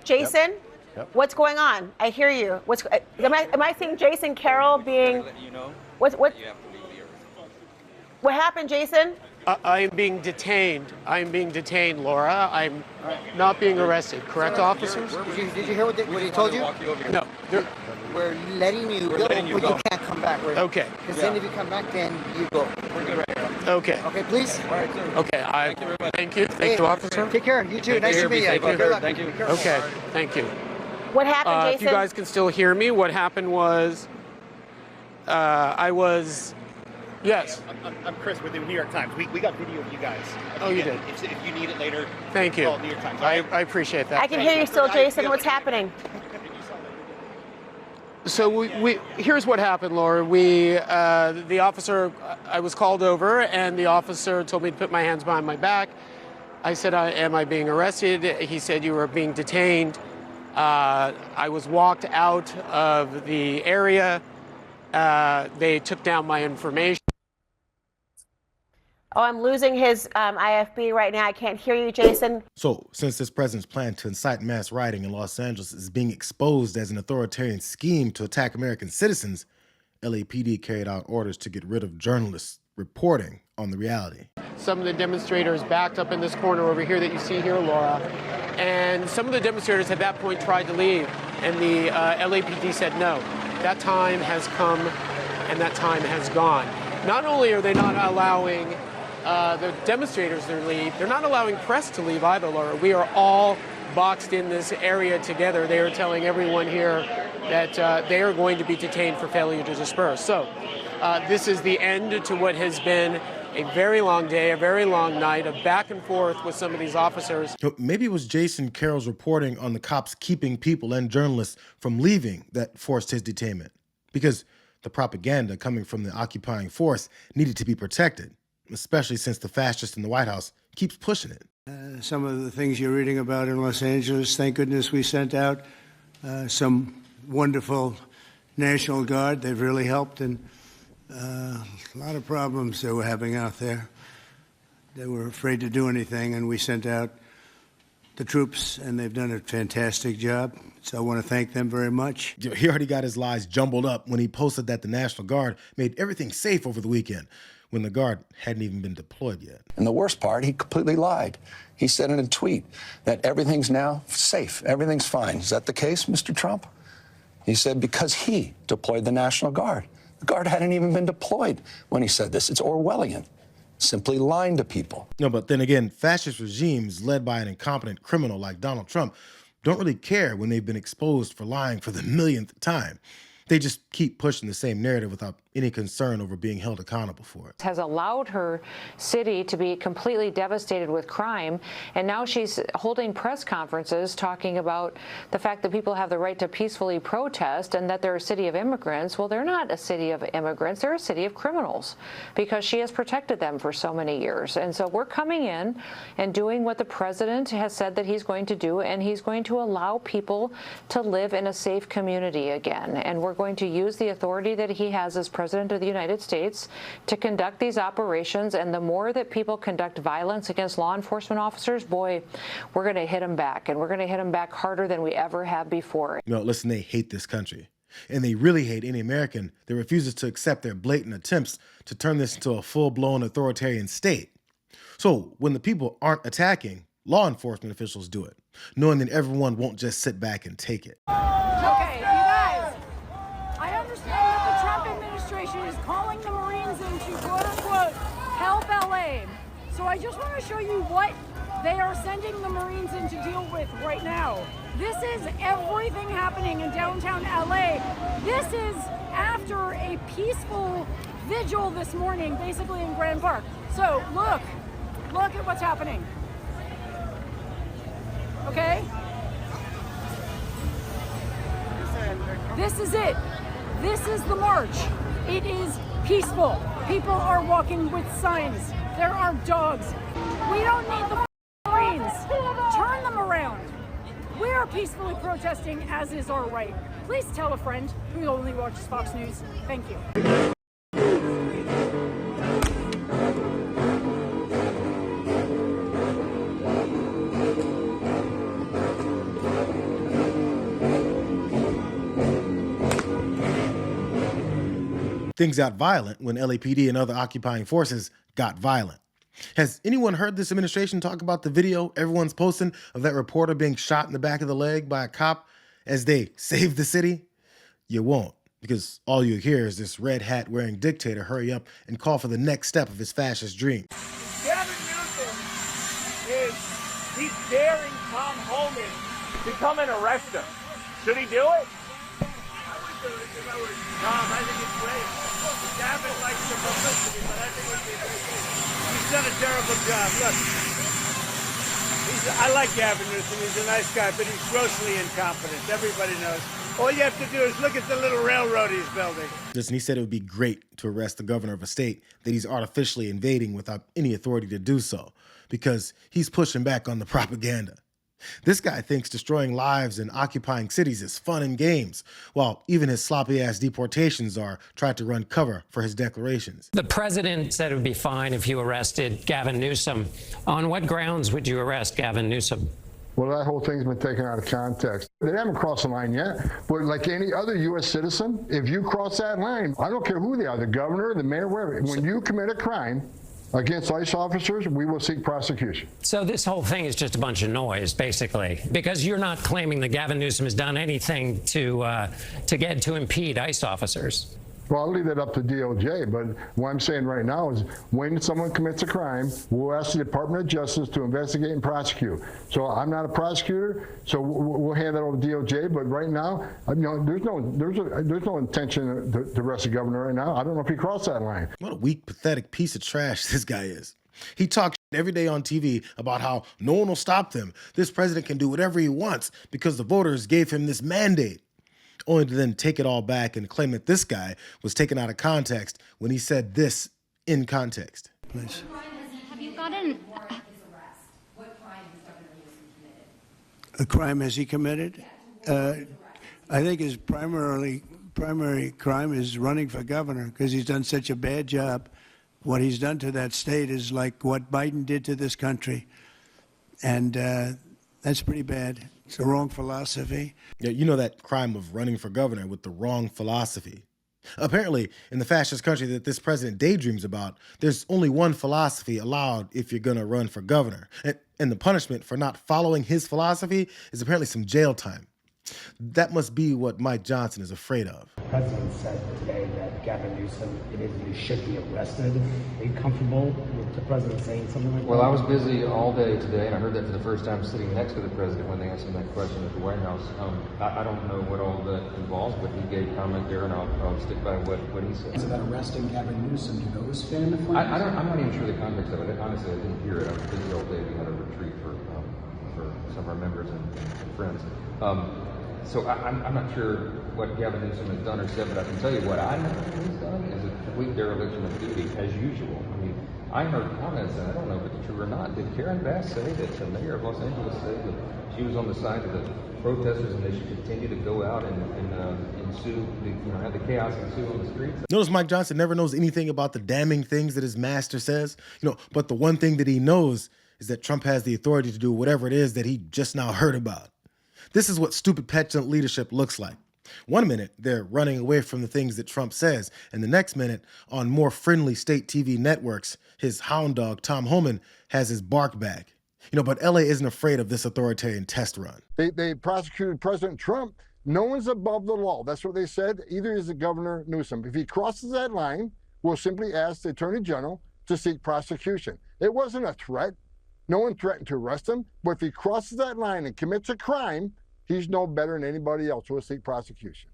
Jason, Yep. what's going on? I hear you. Am I seeing Jason Carroll being? What happened, Jason? I am being detained. I am being detained, Laura. I'm not being arrested. Correct, officers? Did you hear what he told you? No. We're letting you go, but you can't come back. Okay. Because then if you come back, then you go. We're good right here. Okay. Okay, please. Okay. Thank you. Thank you, officer. Take care. You too. Nice to meet you. Good luck. Thank you. Okay. Thank you. What happened, Jason? If you guys can still hear me, what happened was Yes. I'm Chris with the New York Times. We got video of you guys. Oh, you did? If you need it later, thank you. call New York Times. I appreciate that. I can hear you still, Jason. What's happening? So here's what happened, Laura. The officer, I was called over, and the officer told me to put my hands behind my back. I said, am I being arrested? He said, you were being detained. I was walked out of the area. They took down my information. Oh, I'm losing his IFB right now. I can't hear you, Jason. So, since this president's plan to incite mass rioting in Los Angeles is being exposed as an authoritarian scheme to attack American citizens, LAPD carried out orders to get rid of journalists reporting on the reality. Some of the demonstrators backed up in this corner over here that you see here, Laura, and some of the demonstrators at that point tried to leave, and the LAPD said no. That time has come, and that time has gone. Not only are they not allowing the demonstrators to leave, they're not allowing press to leave either, Laura. We are all boxed in this area together. They are telling everyone here that they are going to be detained for failure to disperse. So this is the end to what has been a very long day, a very long night of back and forth with some of these officers. Maybe it was Jason Carroll's reporting on the cops keeping people and journalists from leaving that forced his detainment, because the propaganda coming from the occupying force needed to be protected, especially since the fascist in the White House keeps pushing it. Some of the things you're reading about in Los Angeles, thank goodness we sent out some wonderful National Guard. They've really helped, and a lot of problems they were having out there. They were afraid to do anything, and we sent out the troops, and they've done a fantastic job. So I want to thank them very much. He already got his lies jumbled up when he posted that the National Guard made everything safe over the weekend, when the Guard hadn't even been deployed yet. And the worst part, he completely lied. He said in a tweet that everything's now safe, everything's fine. Is that the case, Mr. Trump? He said because he deployed the National Guard. The Guard hadn't even been deployed when he said this. It's Orwellian, simply lying to people. No, but then again, fascist regimes led by an incompetent criminal like Donald Trump don't really care when they've been exposed for lying for the millionth time. They just keep pushing the same narrative without any concern over being held accountable for it. Has allowed her city to be completely devastated with crime, and now she's holding press conferences talking about the fact that people have the right to peacefully protest and that they're a city of immigrants. Well, they're not a city of immigrants, they're a city of criminals, because she has protected them for so many years. And so we're coming in and doing what the president has said that he's going to do, and he's going to allow people to live in a safe community again. And we're going to use the authority that he has as President of the United States to conduct these operations. And the more that people conduct violence against law enforcement officers, boy, we're going to hit them back, and we're going to hit them back harder than we ever have before. No, listen, they hate this country. And they really hate any American that refuses to accept their blatant attempts to turn this into a full-blown authoritarian state. So when the people aren't attacking, law enforcement officials do it, knowing that everyone won't just sit back and take it. Okay, you guys, I understand that the Trump administration is calling the Marines in to quote-unquote help LA. So I just want to show you what they are sending the Marines in to deal with right now. This is everything happening in downtown LA. This is after a peaceful vigil this morning, basically in Grand Park. So look at what's happening. Okay? This is it. This is the march. It is peaceful. People are walking with signs. There are dogs. We don't need the Marines. Turn them around. We are peacefully protesting, as is our right. Please tell a friend who only watches Fox News. Thank you. Things got violent when LAPD and other occupying forces got violent. Has anyone heard this administration talk about the video everyone's posting of that reporter being shot in the back of the leg by a cop as they saved the city? You won't, because all you hear is this red hat wearing dictator hurry up and call for the next step of his fascist dream. Gavin Newsom he's daring Tom Homan to come and arrest him. Should he do it? I would do it if I were Tom. I think it's great. Gavin likes the publicity, but I think it would be a great thing. He's done a terrible job. Look, I like Gavin Newsom. He's a nice guy, but he's grossly incompetent. Everybody knows. All you have to do is look at the little railroad he's building. Listen, he said it would be great to arrest the governor of a state that he's artificially invading without any authority to do so, because he's pushing back on the propaganda. This guy thinks destroying lives and occupying cities is fun and games, while even his sloppy-ass deportations are tried to run cover for his declarations. The president said it would be fine if you arrested Gavin Newsom. On what grounds would you arrest Gavin Newsom? Well, that whole thing's been taken out of context. They haven't crossed the line yet, but like any other U.S. citizen, if you cross that line, I don't care who they are, the governor, the mayor, wherever, when you commit a crime against ICE officers, we will seek prosecution. So this whole thing is just a bunch of noise, basically, because you're not claiming that Gavin Newsom has done anything to impede ICE officers. Well, I'll leave that up to DOJ, but what I'm saying right now is when someone commits a crime, we'll ask the Department of Justice to investigate and prosecute. So I'm not a prosecutor, so we'll hand that over to DOJ, but right now, you know, there's no intention to arrest the governor right now. I don't know if he crossed that line. What a weak, pathetic piece of trash this guy is. He talks every day on TV about how no one will stop them. This president can do whatever he wants because the voters gave him this mandate. Only to then take it all back and claim that this guy was taken out of context when he said this in context. Please. Have you gotten... A crime has he committed? I think his primary crime is running for governor because he's done such a bad job. What he's done to that state is like what Biden did to this country. And that's pretty bad. It's the wrong philosophy. Yeah, you know that crime of running for governor with the wrong philosophy. Apparently, in the fascist country that this president daydreams about, there's only one philosophy allowed if you're going to run for governor. And the punishment for not following his philosophy is apparently some jail time. That must be what Mike Johnson is afraid of. The president said today that Gavin Newsom should be arrested. Are you comfortable with the president saying something like that? Well, I was busy all day today, and I heard that for the first time sitting next to the president when they asked him that question at the White House. I don't know what all that involves, but he gave comment there, and I'll stick by what he said. Is it about arresting Gavin Newsom? Do those fit in the flames? I'm not even sure the context of it. Honestly, I didn't hear it. I was busy all day. We had a retreat for some of our members and friends. So I'm not sure what Gavin Newsom has done or said, but I can tell you what I know he's done is a complete dereliction of duty, as usual. I mean, I heard comments, and I don't know if it's true or not. Did Karen Bass say that the mayor of Los Angeles said that she was on the side of the protesters and they should continue to go out and sue, have the chaos ensue on the streets? Notice Mike Johnson never knows anything about the damning things that his master says. But the one thing that he knows is that Trump has the authority to do whatever it is that he just now heard about. This is what stupid, petulant leadership looks like. One minute, they're running away from the things that Trump says, and the next minute, on more friendly state TV networks, his hound dog, Tom Homan, has his bark back. But LA isn't afraid of this authoritarian test run. They prosecuted President Trump. No one's above the law. That's what they said. Either is the Governor Newsom. If he crosses that line, we'll simply ask the Attorney General to seek prosecution. It wasn't a threat. No one threatened to arrest him. But if he crosses that line and commits a crime, he's no better than anybody else who will seek prosecution.